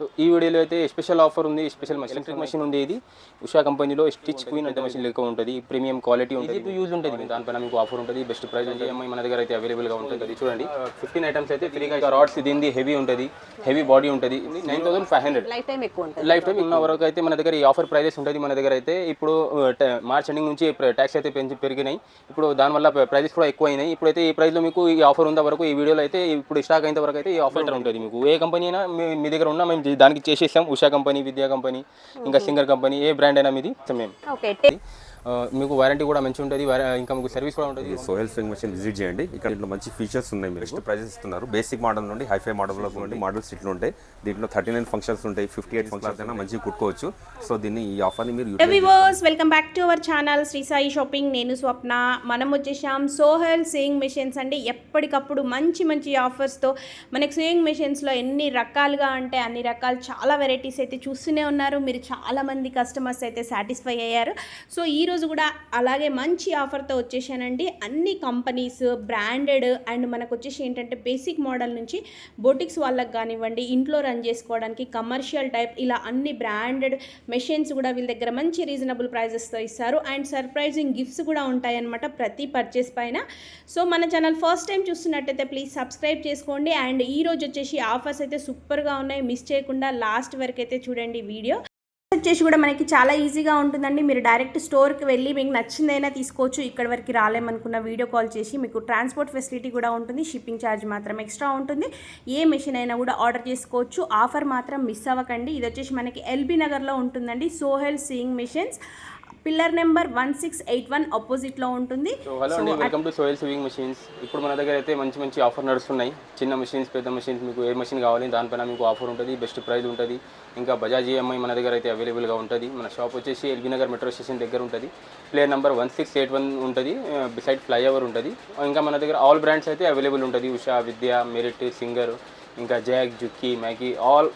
So ఈ వీడియోలో అయితే స్పెషల్ ఆఫర్ ఉంది, స్పెషల్ ఎలక్ట్రిక్ మెషిన్ ఉంది. ఇది ఉషా కంపెనీలో స్టిచ్ క్వీన్ అంటే మెషిన్ లెక్క ఉంటుంది, ప్రీమియం క్వాలిటీ ఉంటుంది, ఇది యూజ్ ఉంటుంది. దానిపైన మీకు ఆఫర్ ఉంటుంది, బెస్ట్ ప్రైస్ ఉంది. EMI మన దగ్గర అయితే అవైలబుల్గా ఉంటుంది. అది చూడండి 15 ఐటమ్స్ అయితే ఫ్రీగా. రాడ్స్ దీనిది హెవీ ఉంటుంది, హెవీ బాడీ ఉంటుంది. 9500 లైఫ్ టైం ఎక్కువ ఉంటుంది. లైఫ్ టైం ఉన్న వరకు అయితే మన దగ్గర ఈ ఆఫర్ ప్రైజెస్ ఉంటుంది. మన దగ్గర అయితే ఇప్పుడు మార్చ్ ఎండింగ్ నుంచి ట్యాక్స్ అయితే పెరిగినాయి. ఇప్పుడు దానివల్ల ప్రైజెస్ కూడా ఎక్కువ అయినాయి. ఇప్పుడైతే ఈ ప్రైస్లో మీకు ఈ ఆఫర్ ఉన్న వరకు ఈ వీడియోలో అయితే ఇప్పుడు స్టాక్ అయిన వరకు అయితే ఈ ఆఫర్ ఉంటుంది. మీకు ఏ కంపెనీ అయినా మీ దగ్గర ఉన్నా మేము దానికి చేసేసాం. ఉషా కంపెనీ, విద్యా కంపెనీ, ఇంకా సింగర్ కంపెనీ, ఏ బ్రాండ్ అయినా మీది మేము. మీకు వారంటీ కూడా మంచి ఉంటుంది, ఇంకా మీకు సర్వీస్ కూడా ఉంటుంది. సోహెల్ స్వింగ్ మెషిన్ విజిట్ చేయండి. ఇక్కడ ఇంట్లో మంచి ఫీచర్స్ ఉన్నాయి. మీరు బెస్ట్ ప్రైజెస్ ఇస్తున్నారు. బేసిక్ మోడల్ నుండి హైఫై మోడల్ నుండి మోడల్స్ ఇట్లా ఉంటాయి. దీంట్లో 39 ఫంక్షన్స్ ఉంటాయి, 58 ఫంక్షన్స్ అయినా మంచిగా కుట్టుకోవచ్చు. సో దీన్ని ఈ ఆఫర్ని మీరు welcome back to our channel Shri Sai shopping. నేను స్వప్న. మనం వచ్చేసాం సోహెల్ స్వింగ్ మెషిన్స్ అండి. ఎప్పటికప్పుడు మంచి మంచి ఆఫర్స్తో మనకి స్వింగ్ మెషిన్స్లో ఎన్ని రకాలుగా అంటే అన్ని రకాలు, చాలా వెరైటీస్ అయితే చూస్తూనే ఉన్నారు. మీరు చాలామంది కస్టమర్స్ అయితే సాటిస్ఫై అయ్యారు. సో ఈరోజు కూడా అలాగే మంచి ఆఫర్తో వచ్చేసానండి. అన్ని కంపెనీస్ బ్రాండెడ్ అండ్ మనకు వచ్చేసి ఏంటంటే బేసిక్ మోడల్ నుంచి బొటిక్స్ వాళ్ళకి కానివ్వండి, ఇంట్లో రన్ చేసుకోవడానికి కమర్షియల్ టైప్, ఇలా అన్ని బ్రాండెడ్ మెషిన్స్ కూడా వీళ్ళ దగ్గర మంచి రీజనబుల్ ప్రైజెస్తో ఇస్తారు. అండ్ సర్ప్రైజింగ్ గిఫ్ట్స్ కూడా ఉంటాయన్నమాట ప్రతి పర్చేస్ పైన. సో మన ఛానల్ ఫస్ట్ టైం చూస్తున్నట్టయితే ప్లీజ్ సబ్స్క్రైబ్ చేసుకోండి. అండ్ ఈరోజు వచ్చేసి ఆఫర్స్ అయితే సూపర్గా ఉన్నాయి. మిస్ చేయకుండా లాస్ట్ వరకు అయితే చూడండి వీడియో. వచ్చేసి కూడా మనకి చాలా ఈజీగా ఉంటుందండి. మీరు డైరెక్ట్ స్టోర్కి వెళ్ళి మీకు నచ్చిందైనా తీసుకోవచ్చు. ఇక్కడ వరకు రాలేమనుకున్న వీడియో కాల్ చేసి మీకు ట్రాన్స్పోర్ట్ ఫెసిలిటీ కూడా ఉంటుంది. షిప్పింగ్ ఛార్జ్ మాత్రం ఎక్స్ట్రా ఉంటుంది. ఏ మెషిన్ అయినా కూడా ఆర్డర్ చేసుకోవచ్చు. ఆఫర్ మాత్రం మిస్ అవ్వకండి. ఇది వచ్చేసి మనకి ఎల్బీ నగర్లో ఉంటుందండి. Sohel sewing machines, pillar number 1681 ఆపోజిట్లో ఉంటుంది. సో హలో అండి, welcome to Sohel sewing machines. ఇప్పుడు మన దగ్గర అయితే మంచి మంచి ఆఫర్ నడుస్తున్నాయి. చిన్న మెషిన్స్, పెద్ద మెషిన్స్, మీకు ఏ మెషిన్ కావాలి దానిపైన మీకు ఆఫర్ ఉంటుంది, బెస్ట్ ప్రైస్ ఉంటుంది. ఇంకా బజాజ్ EMI మన దగ్గర అయితే అవైలబుల్గా ఉంటుంది. మన షాప్ వచ్చేసి ఎల్బీ నగర్ మెట్రో స్టేషన్ దగ్గర ఉంటుంది. ప్లేయర్ నెంబర్ 1681 ఉంటుంది, బిసైడ్ ఫ్లైఓవర్ ఉంటుంది. ఇంకా మన దగ్గర ఆల్ బ్రాండ్స్ అయితే అవైలబుల్ ఉంటుంది. ఉషా, విద్యా, మెరిట్, సింగర్, ఇంకా జాక్, జుక్కీ, మ్యాకీ, ఆల్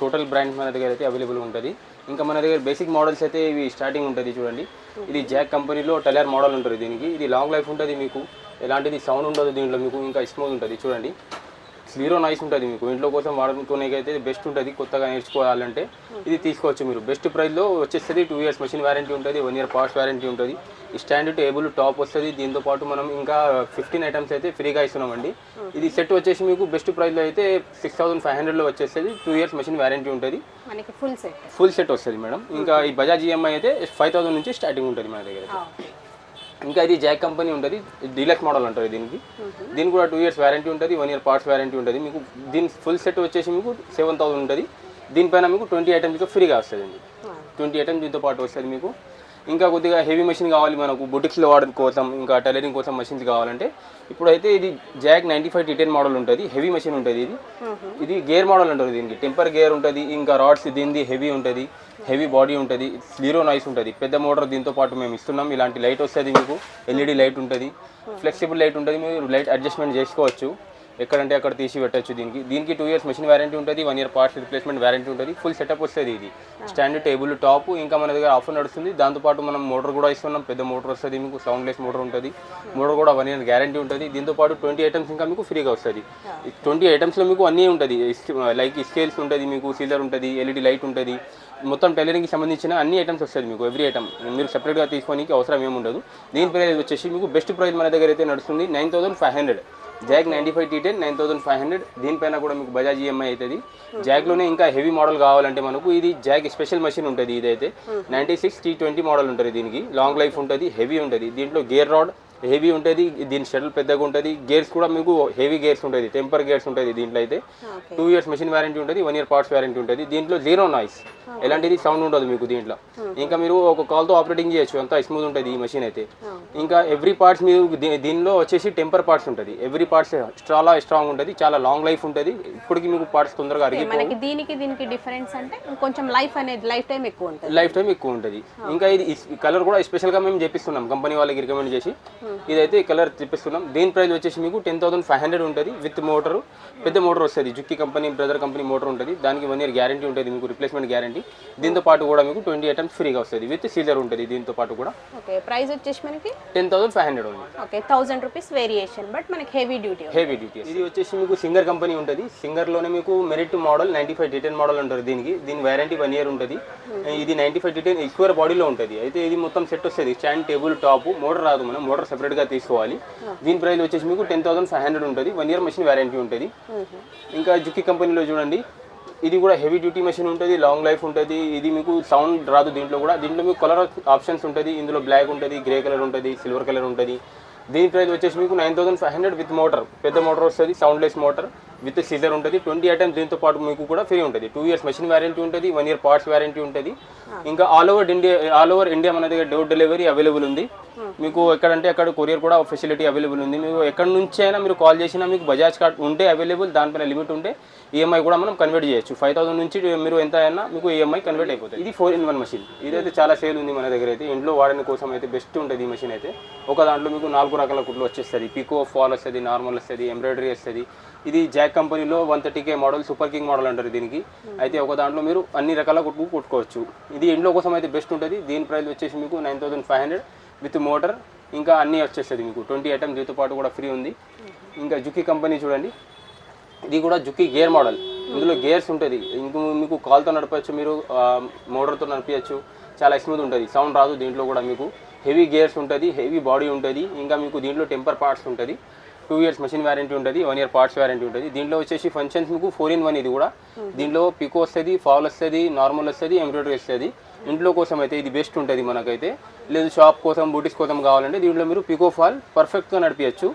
టోటల్ బ్రాండ్స్ మన దగ్గర అయితే అవైలబుల్ ఉంటుంది. ఇంకా మన దగ్గర బేసిక్ మోడల్స్ అయితే ఇవి స్టార్టింగ్ ఉంటుంది. చూడండి, ఇది జాక్ కంపెనీలో టెలర్ మోడల్ ఉంటుంది. దీనికి ఇది లాంగ్ లైఫ్ ఉంటుంది. మీకు ఎలాంటిది సౌండ్ ఉండదు దీంట్లో. మీకు ఇంకా స్మూత్ ఉంటుంది. చూడండి, జీరో నాయిస్ ఉంటుంది. మీకు ఇంట్లో కోసం వాడుకోవడానికి బెస్ట్ ఉంటుంది. కొత్తగా నేర్చుకోవాలంటే ఇది తీసుకోవచ్చు మీరు. బెస్ట్ ప్రైస్లో వచ్చేస్తుంది. 2 years మెషిన్ వారంటీ ఉంటుంది, 1 year పార్ట్స్ వారంటీ ఉంటుంది. స్టాండ్ టేబుల్ టాప్ వస్తుంది. దీంతో పాటు మనం ఇంకా 15 ఐటమ్స్ అయితే ఫ్రీగా ఇస్తున్నామండి. ఇది సెట్ వచ్చేసి మీకు బెస్ట్ ప్రైస్లో అయితే 6500లో వచ్చేస్తుంది. 2 years మెషిన్ వారంటీ ఉంటుంది. మనకి ఫుల్ సెట్ వస్తుంది మేడం. ఇంకా ఈ బజాజ్ EMI అయితే 5000 నుంచి స్టార్టింగ్ ఉంటుంది మన దగ్గర. ఇంకా ఇది జాక్ కంపెనీ ఉంటుంది, డీలక్స్ మోడల్ ఉంటుంది దీనికి. దీనికి కూడా 2 years వారంటీ ఉంటుంది, 1 year పార్ట్స్ వారంటీ ఉంటుంది. మీకు దీని ఫుల్ సెట్ వచ్చేసి మీకు 7000 ఉంటుంది. దీనిపైన మీకు 20 ఐటమ్స్ ఫ్రీగా వస్తుందండి. 20 ఐటమ్స్ దీంతో పాటు వస్తుంది మీకు. ఇంకా కొద్దిగా హెవీ మెషిన్ కావాలి మనకు, బుటిక్స్లో వాడడం కోసం, ఇంకా టైలరింగ్ కోసం మెషిన్స్ కావాలంటే ఇప్పుడైతే ఇది జాక్ 95 T10 మోడల్ ఉంటుంది. హెవీ మెషిన్ ఉంటుంది. ఇది గేర్ మోడల్ ఉంటుంది. దీనికి టెంపర్ గేర్ ఉంటుంది. ఇంకా రాడ్స్ దీనిది హెవీ ఉంటుంది, హెవీ బాడీ ఉంటుంది, జీరో నాయిస్ ఉంటుంది. పెద్ద మోటార్ దీంతో పాటు మేము ఇస్తున్నాం. ఇలాంటి లైట్ వస్తుంది మీకు, LED లైట్ ఉంటుంది, ఫ్లెక్సిబుల్ లైట్ ఉంటుంది. మీరు లైట్ అడ్జస్ట్మెంట్ చేసుకోవచ్చు, ఎక్కడంటే అక్కడ తీసి పెట్టచ్చు. దీనికి 2 years మెషిన్ వారంటీ ఉంటుంది, 1 year పార్ట్స్ రిప్లేస్మెంట్ వారంటీ ఉంటుంది. ఫుల్ సెటప్ వస్తుంది. ఇది స్టాండ్ టేబుల్ టాప్. ఇంకా మన దగ్గర ఆఫర్ నడుస్తుంది. దాంతోపాటు మనం మోటార్ కూడా ఇస్తున్నాం. పెద్ద మోటార్ వస్తుంది మీకు, సౌండ్లెస్ మోటార్ ఉంటుంది. మోటార్ కూడా 1 year గ్యారంటీ ఉంటుంది. దీంతో పాటు 20 ఐటమ్స్ ఇంకా మీకు ఫ్రీగా వస్తుంది. 20 ఐటమ్స్లో మీకు అన్నీ ఉంటుంది. లైక్ స్కేల్స్ ఉంటుంది, మీకు సీలర్ ఉంటుంది, LED లైట్ ఉంటుంది. మొత్తం టైలరింగ్కి సంబంధించిన అన్ని ఐటమ్స్ వస్తుంది మీకు. ఎవ్రీ ఐటమ్ మీరు సెపరేట్గా తీసుకోనికి అవసరం ఏముండదు. దీని ప్రైస్ వచ్చేసి మీకు బెస్ట్ ప్రైస్ మన దగ్గర అయితే నడుస్తుంది 9500. Jack 95 T10 9500. దీనిపైన కూడా మీకు బజాజ్ EMI అవుతుంది. జాక్లోనే ఇంకా హెవీ మోడల్ కావాలంటే మనకు ఇది జాక్ స్పెషల్ మెషిన్ ఉంటుంది. ఇదైతే 96 T20 మోడల్ ఉంటుంది. దీనికి లాంగ్ లైఫ్ ఉంటుంది, హెవీ ఉంటుంది. దీంట్లో గేర్ రాడ్ హెవీ ఉంటుంది. దీని షటిల్ పెద్దగా ఉంటుంది. గేర్స్ కూడా మీకు హెవీ గేర్స్ ఉంటుంది, టెంపర్ గేర్స్ ఉంటుంది. దీంట్లో అయితే 2 years మెషిన్ వారంటీ ఉంటుంది, 1 year పార్ట్స్ వారంటీ ఉంటుంది. దీంట్లో జీరో నాయిస్, ఎలాంటిది సౌండ్ ఉండదు మీకు దీంట్లో. ఇంకా మీరు ఒక కాల్తో ఆపరేటింగ్ చేయొచ్చు, అంతా స్మూత్ ఉంటుంది ఈ మెషిన్ అయితే. ఇంకా ఎవ్రీ పార్ట్స్ మీరు దీనిలో వచ్చేసి టెంపర్ పార్ట్స్ ఉంటుంది. ఎవ్రీ పార్ట్స్ చాలా స్ట్రాంగ్ ఉంటుంది, చాలా లాంగ్ లైఫ్ ఉంటుంది. ఇప్పటికి మీకు పార్ట్స్ తొందరగా అరిగిపోయి. దీనికి డిఫరెన్స్ అంటే కొంచెం లైఫ్ అనేది లైఫ్ టైం ఎక్కువ ఉంటుంది. ఇంకా ఇది కలర్ కూడా స్పెషల్గా మేము చేపిస్తున్నాం కంపెనీ వాళ్ళకి రికమెండ్ చేసి. ఇదైతే ఈ కలర్ తెప్పిస్తున్నాం. దీని ప్రైస్ వచ్చేసి మీకు 10,500 ఉంటుంది విత్ మోటారు. పెద్ద మోటార్ వస్తుంది, జుక్కి కంపెనీ బ్రదర్ కంపెనీ మోటార్ ఉంటుంది. దానికి 1 year గ్యారంటీ ఉంటుంది మీకు, రిప్లేస్మెంట్ గ్యారంటీ. దీంతో పాటు కూడా మీకు 20 items ఫ్రీగా వస్తుంది విత్ సీజర్ ఉంటుంది దీంతో పాటు కూడా. ఓకే, ప్రైస్ వచ్చేసి మనకి 10,500 ఉంది. ఓకే, 1000 రూపీస్ వేరియేషన్, బట్ మనకి హెవీ డ్యూటీ. ఇది వచ్చేసి మీకు సింగర్ కంపెనీ ఉంటుంది. సింగర్లోనే మీకు మెరిట్ మోడల్ 95 D10 మోడల్ ఉంటుంది దీనికి. దీని వారంటీ 1 year ఉంటుంది. ఇది 95 D10 ఈక్వర్ బాడీలో ఉంటుంది. అయితే ఇది మొత్తం సెట్ వస్తుంది, స్టాండ్, టేబుల్, టాప్. మోటార్ రాదు, మనం మోటార్ సెపరేట్గా తీసుకోవాలి. దీని ప్రైస్ వచ్చేసి మీకు 10,500 ఉంటుంది. 1 year మెషిన్ వారంటీ ఉంటుంది. ఇంకా జుక్కి కంపెనీలో చూడండి, ఇది కూడా హెవీ డ్యూటీ మెషిన్ ఉంటుంది, లాంగ్ లైఫ్ ఉంటుంది. ఇది మీకు సౌండ్ రాదు దీంట్లో కూడా. దీంట్లో మీకు కలర్ ఆప్షన్స్ ఉంటుంది. ఇందులో బ్లాక్ ఉంటుంది, గ్రే కలర్ ఉంటుంది, సిల్వర్ కలర్ ఉంటుంది. దీని ప్రైస్ వచ్చేసి మీకు 9,500 విత్ మోటార్. పెద్ద మోటార్ వస్తుంది, సౌండ్లెస్ మోటార్ విత్ సీజర్ ఉంటుంది. 20 items దీంతో పాటు మీకు కూడా ఫ్రీ ఉంటుంది. 2 years మెషిన్ వారంటీ ఉంటుంది, 1 year పార్ట్స్ వారంటీ ఉంటుంది. ఇంకా ఆల్ ఓవర్ ఇండియా మన దగ్గర డోర్ డెలివరీ అవైలబుల్ ఉంది. మీకు ఎక్కడంటే అక్కడ కొరియర్ కూడా ఫెసిలిటీ అవైలబుల్ ఉంది. మీకు ఎక్కడి నుంచి అయినా మీరు కాల్ చేసినా మీకు బజాజ్ కార్డ్ ఉంటే అవైలబుల్, దానిపైన లిమిట్ ఉంటే ఈఎంఐ కూడా మనం కన్వర్ట్ చేయొచ్చు. 5,000 నుంచి మీరు ఎంత అయినా మీకు ఈఎంఐ కన్వర్ట్ అయిపోతుంది. ఇది 4-in-1 మెషిన్. ఇదైతే చాలా సేల్ ఉంది మన దగ్గర. అయితే ఇంట్లో వాడని కోసం అయితే బెస్ట్ ఉంటుంది ఈ మెషిన్ అయితే. ఒక దాంట్లో మీకు 4 రకాల కుట్లు వచ్చేస్తుంది. పికో, ఫాల్ వస్తుంది, నార్మల్ వస్తుంది, ఎంబ్రాయిడరీ వస్తుంది. ఇది జాక్ కంపెనీలో 130K model, super king model అంటారు దీనికి. అయితే ఒక దాంట్లో మీరు అన్ని రకాల కుట్టుకోవచ్చు. ఇది ఇంట్లో కోసం అయితే బెస్ట్ ఉంటుంది. దీని ప్రైస్ వచ్చేసి మీకు 9,500 విత్ మోటార్. ఇంకా అన్నీ వచ్చేస్తుంది మీకు. 20 items దీంతో పాటు కూడా ఫ్రీ ఉంది. ఇంకా జుక్కి కంపెనీ చూడండి, ఇది కూడా జుక్కి గేర్ మోడల్. ఇందులో గేర్స్ ఉంటుంది. ఇంకో మీకు కాల్తో నడపచ్చు, మీరు మోటార్తో నడిపించచ్చు. చాలా స్మూత్ ఉంటుంది, సౌండ్ రాదు. దీంట్లో కూడా మీకు హెవీ గేర్స్ ఉంటుంది, హెవీ బాడీ ఉంటుంది. ఇంకా మీకు దీంట్లో టెంపర్ పార్ట్స్ ఉంటుంది. 2 years మెషిన్ వారంటీ ఉంటుంది, 1 year పార్ట్స్ వారంటీ ఉంటుంది. దీంట్లో వచ్చేసి ఫంక్షన్స్ మీకు 4-in-1 ఇది కూడా. దీంట్లో పికో వస్తుంది, ఫాల్ వస్తుంది, నార్మల్ వస్తుంది, ఎంబ్రాయిడరీ వస్తుంది. ఇంట్లో కోసం అయితే ఇది బెస్ట్ ఉంటుంది మనకైతే. లేదు షాప్ కోసం, బూటీస్ కోసం కావాలంటే దీంట్లో మీరు పికో, ఫాల్ పర్ఫెక్ట్గా నడిపించచ్చు.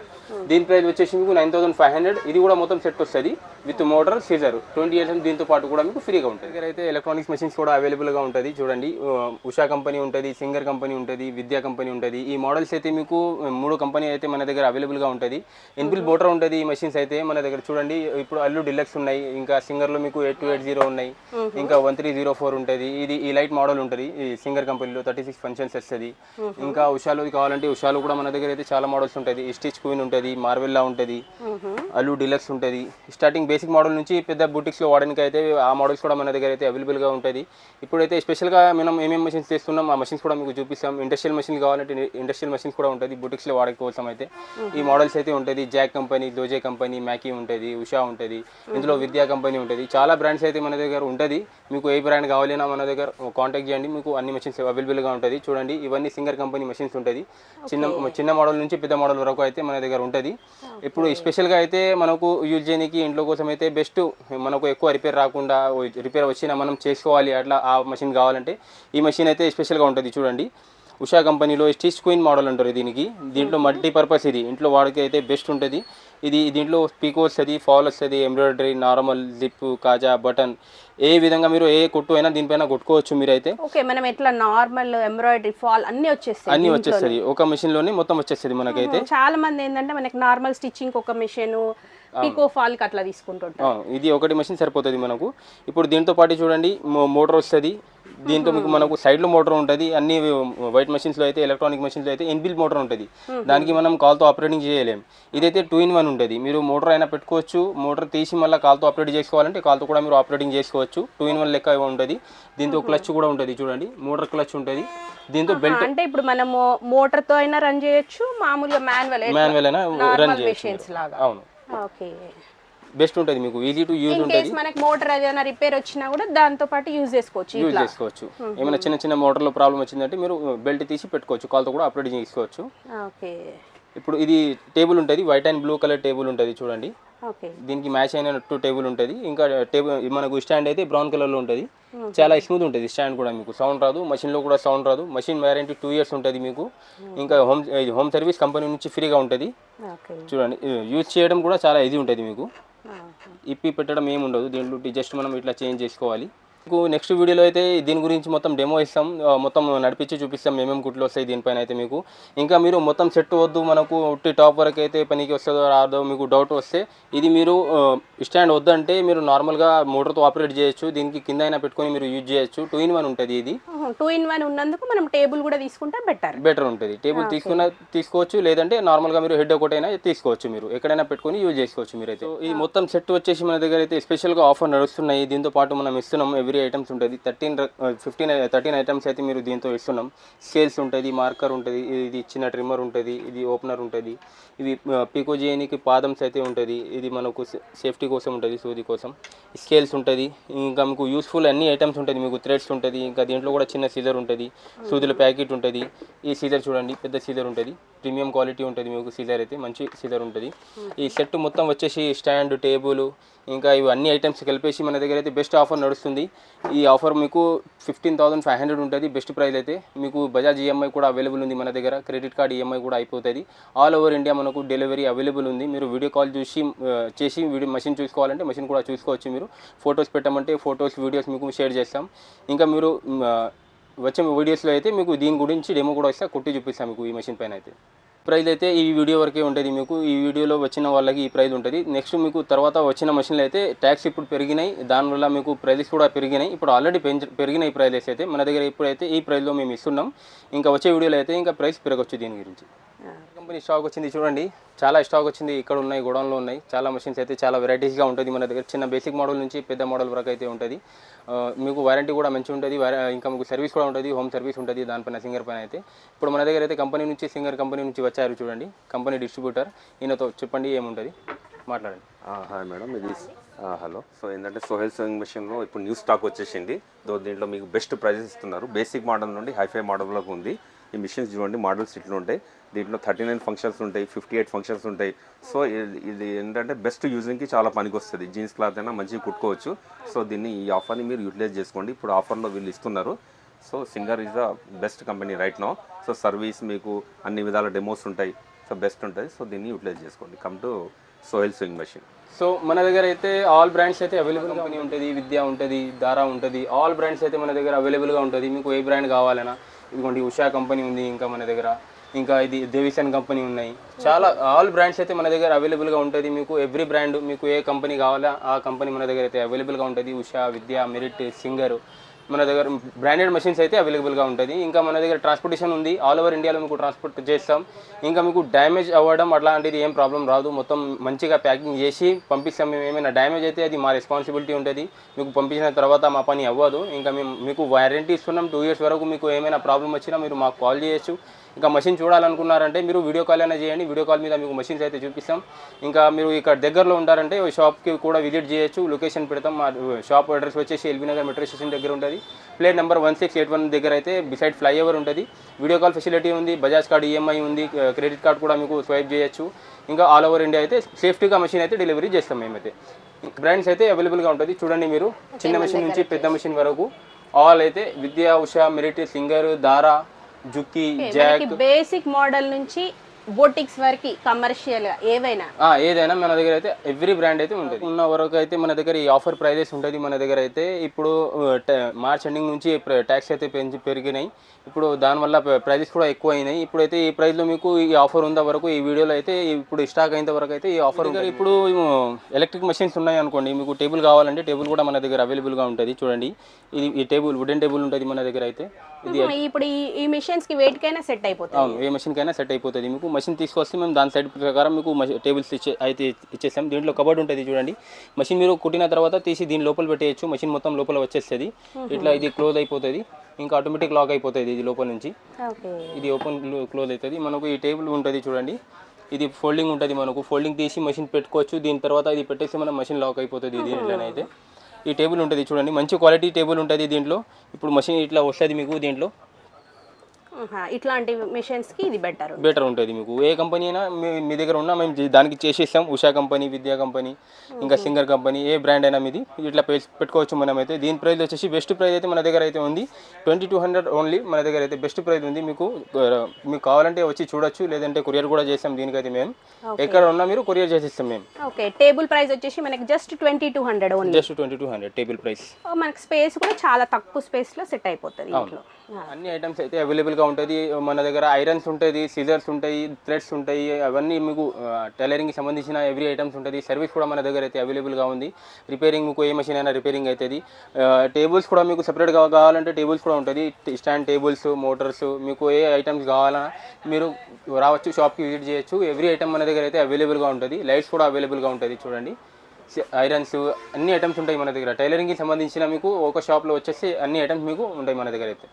దీని ప్రైస్ వచ్చేసి మీకు 9,500. ఇది కూడా మొత్తం సెట్ వస్తుంది విత్ మోటార్, సీజర్. 20 items దీంతో పాటు కూడా మీకు ఫ్రీగా ఉంటుంది. దగ్గర అయితే ఎలక్ట్రానిక్స్ మెషిన్స్ కూడా అవైలబుల్గా ఉంటుంది. చూడండి, ఉషా కంపెనీ ఉంటుంది, సింగర్ కంపెనీ ఉంటుంది, విద్యా కంపెనీ ఉంటుంది. ఈ మోడల్స్ అయితే మీకు 3 కంపెనీ అయితే మన దగ్గర అవైలబుల్గా ఉంటుంది. ఇన్బిల్ మోటార్ ఉంటుంది ఈ మెషిన్స్ అయితే మన దగ్గర. చూడండి, ఇప్పుడు అల్లు డిలక్స్ ఉన్నాయి, ఇంకా సింగర్లో మీకు 8280 ఉన్నాయి, ఇంకా 1304 ఉంటుంది. ఇది ఈ లైట్ మోడల్ ఉంటుంది ఈ సింగర్ కంపెనీలో. 36 ఫంక్షన్స్ వస్తుంది. ఇంకా ఉషాలో కావాలంటే ఉషాలో కూడా మన దగ్గర అయితే చాలా మోడల్స్ ఉంటుంది. స్టిచ్ క్వీన్ ఉంటుంది, మార్వెల్లా ఉంటుంది, అల్లు డిలక్స్ ఉంటుంది. స్టార్టింగ్ బేసిక్ మోడల్ నుంచి పెద్ద బుటిక్స్లో వాడడానికి అయితే ఆ మోడల్స్ కూడా మన దగ్గర అయితే అవైలబుల్గా ఉంటుంది. ఇప్పుడైతే స్పెషల్గా మనం ఏమేమి మెషిన్స్ చేస్తున్నాం ఆ మెషిన్స్ కూడా మీకు చూపిస్తాం. ఇండస్ట్రియల్ మెషిన్ కావాలంటే ఇండస్ట్రియల్ మెషిన్స్ కూడా ఉంటుంది బుటిక్స్లో వాడే కోసం అయితే. ఈ మోడల్స్ అయితే ఉంటుంది. జాక్ కంపెనీ, దోజే కంపెనీ, మ్యాకీ ఉంటుంది, ఉషా ఉంటుంది, ఇందులో విద్యా కంపెనీ ఉంటుంది. చాలా బ్రాండ్స్ అయితే మన దగ్గర ఉంటుంది. మీకు ఏ బ్రాండ్ కావాలన్నా మన దగ్గర కాంటాక్ట్ చేయండి, మీకు అన్ని మెషిన్స్ అవైలబుల్గా ఉంటుంది. చూడండి, ఇవన్నీ సింగర్ కంపెనీ మెషిన్స్ ఉంటుంది. చిన్న మోడల్ నుంచి పెద్ద మోడల్ వరకు అయితే మన దగ్గర ఉంటుంది. ఇప్పుడు స్పెషల్గా అయితే మనకు యూజ్ చేయడానికి ఇంట్లో కోసం అయితే బెస్ట్. మనకు ఎక్కువ రిపేర్ రాకుండా, రిపేర్ వచ్చినా మనం చేసుకోవాలి అట్లా ఆ మెషిన్ కావాలంటే ఈ మెషిన్ అయితే స్పెషల్గా ఉంటుంది. చూడండి, ఉషా కంపెనీలో స్టిచ్ క్వీన్ మోడల్ అంటారు దీనికి. దీంట్లో మల్టీపర్పస్, ఇది ఇంట్లో వాడికి అయితే బెస్ట్ ఉంటుంది. ఇది దీంట్లో పీకో వస్తుంది, ఫాల్ వస్తుంది, ఎంబ్రాయిడరీ, నార్మల్, జిప్, కాజా, బటన్, ఏ విధంగా మీరు ఏ కొట్టు అయినా దీనిపైన కొట్టుకోవచ్చు మీరైతే. ఓకే, మనం ఎట్లా నార్మల్, ఎంబ్రాయిడరీ, ఫాల్ అన్నీ వచ్చేస్తాయి ఒక మెషిన్ లోనే మొత్తం వచ్చేస్తుంది మనకైతే. చాలా మంది ఏంటంటే మనకి నార్మల్ స్టిచ్చింగ్ ఒక మెషిన్, పికో, ఫాల్ అట్లా తీసుకుంటుంటారు. ఇది ఒకటి మెషిన్ సరిపోతుంది మనకు. ఇప్పుడు దీంతో పాటు చూడండి, మోటార్ వస్తుంది. దీంతో మీకు మనకు సైడ్లో మోటార్ ఉంటుంది. అన్ని వైట్ మెషిన్స్లో అయితే, ఎలక్ట్రానిక్ మెషిన్స్లో అయితే ఇన్బిల్ట్ మోటార్ ఉంటుంది. దానికి మనం కాల్తో ఆపరేటింగ్ చేయలేం. ఇదైతే 2-in-1 ఉంటుంది. మీరు మోటార్ అయినా పెట్టుకోవచ్చు, మోటార్ తీసి మళ్ళీ కాల్తో ఆపరేట్ చేసుకోవాలంటే కాల్తో కూడా మీరు ఆపరేటింగ్ చేసుకోవచ్చు. 2-in-1 లెక్క ఉంటుంది. దీంతో క్లచ్ కూడా ఉంటుంది. చూడండి, మోటార్ క్లచ్ ఉంటుంది. దీంతో బెల్ట్ అంటే ఇప్పుడు మనము మోటార్ తో అయినా రన్ చేయొచ్చు, మామూలుగా మాన్యువల్ అయినా రన్ చేయొచ్చు. అవును, ఓకే, బెస్ట్ ఉంటుంది. మీకు ఈజీ టు యూజ్ ఉంటుంది. మనకి మోటార్ ఏదైనా రిపేర్ వచ్చినా కూడా దాంతో పాటు యూజ్ చేసుకోవచ్చు. ఏమైనా చిన్న మోటార్లో ప్రాబ్లం వచ్చిందంటే మీరు బెల్ట్ తీసి పెట్టుకోవచ్చు, కాల్తో కూడా ఆపరేట్ చేసుకోవచ్చు. ఓకే, ఇప్పుడు ఇది టేబుల్ ఉంటుంది, white and blue colour table ఉంటుంది. చూడండి, ఓకే, దీనికి మ్యాచ్ అయినట్టు టేబుల్ ఉంటుంది. ఇంకా టేబుల్ మనకు స్టాండ్ అయితే బ్రౌన్ కలర్లో ఉంటుంది. చాలా స్మూత్ ఉంటుంది స్టాండ్ కూడా. మీకు సౌండ్ రాదు, మషిన్లో కూడా సౌండ్ రాదు. మషిన్ వారంటీ 2 years ఉంటుంది మీకు. ఇంకా హోమ్ సర్వీస్ కంపెనీ నుంచి ఫ్రీగా ఉంటుంది. చూడండి, యూజ్ చేయడం కూడా చాలా ఈజీ ఉంటుంది మీకు. ఇప్పి పెట్టడం ఏమి ఉండదు దీంట్లో, జస్ట్ మనం ఇట్లా చేంజ్ చేసుకోవాలి. మీకు నెక్స్ట్ వీడియోలో అయితే దీని గురించి మొత్తం డెమో ఇస్తాం, మొత్తం నడిపించి చూపిస్తాం ఏమేమి కుట్లు వస్తాయి దీనిపైన అయితే మీకు. ఇంకా మీరు మొత్తం సెట్ వద్దు, మనకు ఉట్టి టాప్ వరకు అయితే పనికి వస్తుందో రాదో మీకు డౌట్ వస్తే, ఇది మీరు స్టాండ్ వద్దంటే మీరు నార్మల్గా మోటార్తో ఆపరేట్ చేయొచ్చు. దీనికి కింద అయినా పెట్టుకొని మీరు యూజ్ చేయొచ్చు. 2-in-1 ఉంటుంది ఇది. 2 in 1 ఉన్నందుకు మనం టేబుల్ కూడా తీసుకుంటే బెటర్ ఉంటుంది. టేబుల్ తీసుకోవచ్చు, లేదంటే నార్మల్గా మీరు హెడ్ ఒకటైనా తీసుకోవచ్చు, మీరు ఎక్కడైనా పెట్టుకొని యూజ్ చేసుకోవచ్చు మీరైతే. ఈ మొత్తం సెట్ వచ్చేసి మన దగ్గర అయితే స్పెషల్గా ఆఫర్ నడుస్తున్నాయి. దీంతో పాటు మనం ఇస్తున్నాం ఎవ్రీ ఐటమ్స్ ఉంటుంది. 13 ఐటమ్స్ అయితే మీరు దీంతో ఇస్తున్నాం. స్కేల్స్ ఉంటుంది, మార్కర్ ఉంటుంది, ఇది చిన్న ట్రిమ్మర్ ఉంటుంది, ఇది ఓపెనర్ ఉంటుంది, ఇవి పీకో చేయడానికి పాదమ్స్ అయితే ఉంటుంది, ఇది మనకు సేఫ్టీ కోసం ఉంటుంది, సూది కోసం. స్కేల్స్ ఉంటుంది, ఇంకా మీకు యూస్ఫుల్ అన్ని ఐటమ్స్ ఉంటుంది. మీకు థ్రెడ్స్ ఉంటుంది, ఇంకా దీంట్లో కూడా చిన్న సీజర్ ఉంటుంది, సూదుల ప్యాకెట్ ఉంటుంది. ఈ సీజర్ చూడండి, పెద్ద సీజర్ ఉంటుంది, ప్రీమియం క్వాలిటీ ఉంటుంది. మీకు సీజర్ అయితే మంచి సీజర్ ఉంటుంది. ఈ సెట్ మొత్తం వచ్చేసి స్టాండ్, టేబుల్, ఇంకా ఇవి అన్ని ఐటమ్స్ కలిపేసి మన దగ్గర అయితే బెస్ట్ ఆఫర్ నడుస్తుంది. ఈ ఆఫర్ మీకు 15,500 ఉంటుంది బెస్ట్ ప్రైస్ అయితే. మీకు బజాజ్ ఈఎంఐ కూడా అవైలబుల్ ఉంది మన దగ్గర, క్రెడిట్ కార్డ్ ఈఎంఐ కూడా అయిపోతుంది. ఆల్ ఓవర్ ఇండియా మనకు డెలివరీ అవైలబుల్ ఉంది. మీరు వీడియో కాల్ చేసి వీడియో మెషిన్ చూసుకోవాలంటే మెషిన్ కూడా చూసుకోవచ్చు. మీరు ఫొటోస్ పెట్టమంటే ఫొటోస్, వీడియోస్ మీకు షేర్ చేస్తాం. ఇంకా మీరు వచ్చే వీడియోస్లో అయితే మీకు దీని గురించి డెమో కూడా వస్తే కొట్టి చూపిస్తాం మీకు ఈ మెషిన్ పైన అయితే. ప్రైస్ అయితే ఈ వీడియో వరకే ఉంటుంది. మీకు ఈ వీడియోలో వచ్చిన వాళ్ళకి ఈ ప్రైస్ ఉంటుంది. నెక్స్ట్ మీకు తర్వాత వచ్చిన మెషిన్లు అయితే ట్యాక్స్ ఇప్పుడు పెరిగినాయి, దానివల్ల మీకు ప్రైజెస్ కూడా పెరిగినాయి. ఇప్పుడు ఆల్రెడీ పెరిగినాయి ప్రైజెస్ అయితే మన దగ్గర. ఇప్పుడైతే ఈ ప్రైస్లో మేము ఇస్తున్నాం. ఇంకా వచ్చే వీడియోలో అయితే ఇంకా ప్రైస్ పెరగచ్చు దీని గురించి. కంపెనీ స్టాక్ వచ్చింది చూడండి, చాలా స్టాక్ వచ్చింది. ఇక్కడ ఉన్నాయి, గోడౌన్లో ఉన్నాయి. చాలా మెషిన్స్ అయితే చాలా వెరైటీస్గా ఉంటుంది మన దగ్గర. చిన్న బేసిక్ మోడల్ నుంచి పెద్ద మోడల్ వరకు అయితే ఉంటుంది. మీకు వారంటీ కూడా మంచి ఉంటుంది. ఇంకా మీకు సర్వీస్ కూడా ఉంటుంది, హోమ్ సర్వీస్ ఉంటుంది దానిపైన, సింగర్ పైన అయితే. ఇప్పుడు మన దగ్గర అయితే కంపెనీ నుంచి, సింగర్ కంపెనీ నుంచి వచ్చారు చూడండి, కంపెనీ డిస్ట్రిబ్యూటర్. ఈయనతో చెప్పండి ఏముంటుంది, మాట్లాడండి. హాయ్ మేడం, ఇది హలో. సో ఏంటంటే సోహెల్ సెవింగ్ మెషిన్లో ఇప్పుడు న్యూ స్టాక్ వచ్చేసింది. దీంట్లో మీకు బెస్ట్ ప్రైజెస్ ఇస్తున్నారు. బేసిక్ మోడల్ నుండి హైఫై మోడల్ వరకు ఉంది. ఈ మిషన్స్ చూడండి, మోడల్స్ ఇట్లా ఉంటాయి. దీంట్లో 39 ఫంక్షన్స్ ఉంటాయి, 58 ఫంక్షన్స్ ఉంటాయి. సో ఇది ఏంటంటే బెస్ట్ యూజింగ్కి చాలా పనికి వస్తుంది. జీన్స్ క్లాత్ అయినా మంచిగా కుట్టుకోవచ్చు. సో దీన్ని, ఈ ఆఫర్ని మీరు యూటిలైజ్ చేసుకోండి. ఇప్పుడు ఆఫర్లో వీళ్ళు ఇస్తున్నారు. So singer is the best company right now. So service మీకు అన్ని విధాల డెమోస్ ఉంటాయి. సో బెస్ట్ ఉంటుంది. సో దీన్ని యూటిలైజ్ చేసుకోండి. Come to Sohel sewing machine. So మన దగ్గర అయితే ఆల్ బ్రాండ్స్ అయితే అవైలబుల్గా ఉంటుంది. విద్యా ఉంటుంది, దారా ఉంటుంది, ఆల్ బ్రాండ్స్ అయితే మన దగ్గర అవైలబుల్గా ఉంటుంది. మీకు ఏ బ్రాండ్ కావాలన్నా, ఇదిగోండి ఉషా కంపెనీ ఉంది ఇంకా మన దగ్గర, ఇంకా ఇది దేవిసన్ కంపెనీ ఉన్నాయి. చాలా ఆల్ బ్రాండ్స్ అయితే మన దగ్గర అవైలబుల్గా ఉంటుంది. మీకు ఎవ్రీ బ్రాండ్, మీకు ఏ కంపెనీ కావాలా ఆ కంపెనీ మన దగ్గర అయితే అవైలబుల్గా ఉంటుంది. ఉషా, విద్యా, మెరిట్, సింగర్, మన దగ్గర బ్రాండెడ్ మెషిన్స్ అయితే అవైలబుల్గా ఉంటుంది. ఇంకా మన దగ్గర ట్రాన్స్పోర్టేషన్ ఉంది, ఆల్ ఓవర్ ఇండియాలో మీకు ట్రాన్స్పోర్ట్ చేస్తాం. ఇంకా మీకు డ్యామేజ్ అవ్వడం అట్లాంటిది ఏం ప్రాబ్లం రాదు. మొత్తం మంచిగా ప్యాకింగ్ చేసి పంపిస్తాం. మేము ఏమైనా డ్యామేజ్ అయితే అది మా రెస్పాన్సిబిలిటీ ఉంటుంది. మీకు పంపించిన తర్వాత మా పని అవ్వదు. ఇంకా మేము మీకు వారంటీ ఇస్తున్నాం 2 years వరకు. మీకు ఏమైనా ప్రాబ్లం వచ్చినా మీరు మాకు కాల్ చేయొచ్చు. ఇంకా మెషిన్ చూడాలనుకున్నారంటే మీరు వీడియో కాల్ అయినా చేయండి. వీడియో కాల్ మీద మీకు మెషిన్స్ అయితే చూపిస్తాం. ఇంకా మీరు ఇక్కడ దగ్గరలో ఉంటారంటే షాప్కి కూడా విజిట్ చేయొచ్చు. లొకేషన్ పెడతాం. మా షాప్ అడ్రస్ వచ్చేసి ఎల్బీ నగర్ మెట్రో స్టేషన్ దగ్గర ఉంటుంది. ప్లేట్ నెంబర్ 1681 దగ్గర అయితే బిసైడ్ ఫ్లైఓవర్ ఉంటుంది. వీడియో కాల్ ఫెసిలిటీ ఉంది, బజాజ్ కార్డ్ ఈఎంఐ ఉంది, క్రెడిట్ కార్డ్ కూడా మీకు స్వైప్ చేయొచ్చు. ఇంకా ఆల్ ఓవర్ ఇండియా అయితే సేఫ్టీగా మెషిన్ అయితే డెలివరీ చేస్తాం మేమైతే. బ్రాండ్స్ అయితే అవైలబుల్గా ఉంటుంది. చూడండి మీరు, చిన్న మెషిన్ నుంచి పెద్ద మెషిన్ వరకు ఆల్ అయితే విద్యా, ఉషా, మెరిట్, సింగర్, దారా, జుక్కి, జాక్, బేసిక్ మోడల్ నుంచి బోటిక్స్ వరకు కమర్షియల్ ఏదైనా మన దగ్గర అయితే ఎవ్రీ బ్రాండ్ అయితే ఉంటుంది. ఉన్న వరకు అయితే మన దగ్గర ఈ ఆఫర్ ప్రైజెస్ ఉంటుంది మన దగ్గర అయితే. ఇప్పుడు మార్చ్ ఎండింగ్ నుంచి ట్యాక్స్ అయితే పెరిగినాయి. ఇప్పుడు దానివల్ల ప్రైజెస్ కూడా ఎక్కువ అయినాయి. ఇప్పుడైతే ఈ ప్రైస్లో మీకు ఈ ఆఫర్ ఉన్న వరకు, ఈ వీడియోలో అయితే ఇప్పుడు స్టాక్ అయిన వరకు అయితే ఈ ఆఫర్ ఉంటుంది. ఇప్పుడు ఎలక్ట్రిక్ మెషిన్స్ ఉన్నాయి అనుకోండి, మీకు టేబుల్ కావాలంటే టేబుల్ కూడా మన దగ్గర అవైలబుల్గా ఉంటుంది. చూడండి, ఇది ఈ టేబుల్ వుడెన్ టేబుల్ ఉంటుంది మన దగ్గర అయితే. ఇది ఇప్పుడు ఈ మెషిన్స్ కి వెయిట్ కైనా సెట్ అయిపోతుంది. అవును, ఏ మెషిన్ కైనా సెట్ అయిపోతుంది. మీకు మెషిన్ తీసుకొస్తే మేము దాని సైడ్ ప్రకారం మీకు టేబుల్స్ అయితే ఇచ్చేస్తాం. దీంట్లో కబర్డ్ ఉంటుంది చూడండి. మెషిన్ మీరు కుట్టిన తర్వాత తీసి దీని లోపల పెట్టేయచ్చు. మెషిన్ మొత్తం లోపల వచ్చేస్తుంది. ఇట్లా ఇది క్లోజ్ అయిపోతుంది. ఇంకా ఆటోమేటిక్ లాక్ అయిపోతుంది ఇది లోపల నుంచి. ఇది ఓపెన్ క్లోజ్ అవుతుంది. మనకు ఈ టేబుల్ ఉంటుంది చూడండి, ఇది ఫోల్డింగ్ ఉంటుంది. మనకు ఫోల్డింగ్ తీసి మెషిన్ పెట్టుకోవచ్చు. దీని తర్వాత ఇది పెట్టేసి మన మెషిన్ లాక్ అయిపోతుంది. దీంట్లోనైతే ఈ టేబుల్ ఉంటుంది చూడండి, మంచి క్వాలిటీ టేబుల్ ఉంటుంది దీంట్లో. ఇప్పుడు మెషిన్ ఇట్లా వస్తుంది మీకు. దీంట్లో ఇట్లాంటి మిషన్స్ కి ఇది బెటర్ ఉంటుంది. మీకు ఏ కంపెనీ అయినా మీ దగ్గర ఉన్నా మేము దానికి చేసేస్తాం. ఉషా కంపెనీ, విద్యా కంపెనీ, ఇంకా సింగర్ కంపెనీ, ఏ బ్రాండ్ అయినా మీది ఇట్లా పెట్టుకోవచ్చు మనమైతే. దీని ప్రైస్ వచ్చేసి బెస్ట్ ప్రైస్ అయితే మన దగ్గర అయితే ఉంది 2200 ఓన్లీ. మన దగ్గర అయితే బెస్ట్ ప్రైస్ ఉంది. మీకు కావాలంటే వచ్చి చూడొచ్చు, లేదంటే కొరియర్ కూడా చేస్తాం. దీనికైతే మేము ఎక్కడ ఉన్నా మీరు కొరియర్ చేసిస్తాం మేము. ఓకే, టేబుల్ ప్రైస్ వచ్చేసి మనకి just 2200 only. Just 2200 table price. మనకి స్పేస్ కూడా చాలా తక్కువ స్పేస్ లో సెట్ అయిపోతుంది. అన్ని ఐటమ్స్ అయితే అవైలబుల్గా ఉంటుంది. మన దగ్గర ఐరన్స్ ఉంటుంది, సిజర్స్ ఉంటాయి, థ్రెడ్స్ ఉంటాయి, అవన్నీ మీకు టైలరింగ్కి సంబంధించిన ఎవ్రీ ఐటమ్స్ ఉంటుంది. సర్వీస్ కూడా మన దగ్గర అయితే అవైలబుల్గా ఉంది. రిపేరింగ్ మీకు ఏ మెషిన్ అయినా రిపేరింగ్ అవుతుంది. టేబుల్స్ కూడా మీకు సపరేట్గా కావాలంటే టేబుల్స్ కూడా ఉంటుంది. స్టాండ్ టేబుల్స్, మోటార్స్, మీకు ఏ ఐటమ్స్ కావాలన్నా మీరు రావచ్చు, షాప్కి విజిట్ చేయొచ్చు. ఎవ్రీ ఐటమ్ మన దగ్గర అయితే అవైలబుల్గా ఉంటుంది. లైట్స్ కూడా అవైలబుల్గా ఉంటుంది. చూడండి, ఐరన్స్ అన్ని ఐటమ్స్ ఉంటాయి మన దగ్గర. టైలరింగ్కి సంబంధించిన మీకు ఒక షాప్లో వచ్చేసి అన్ని ఐటమ్స్ మీకు ఉంటాయి మన దగ్గర అయితే.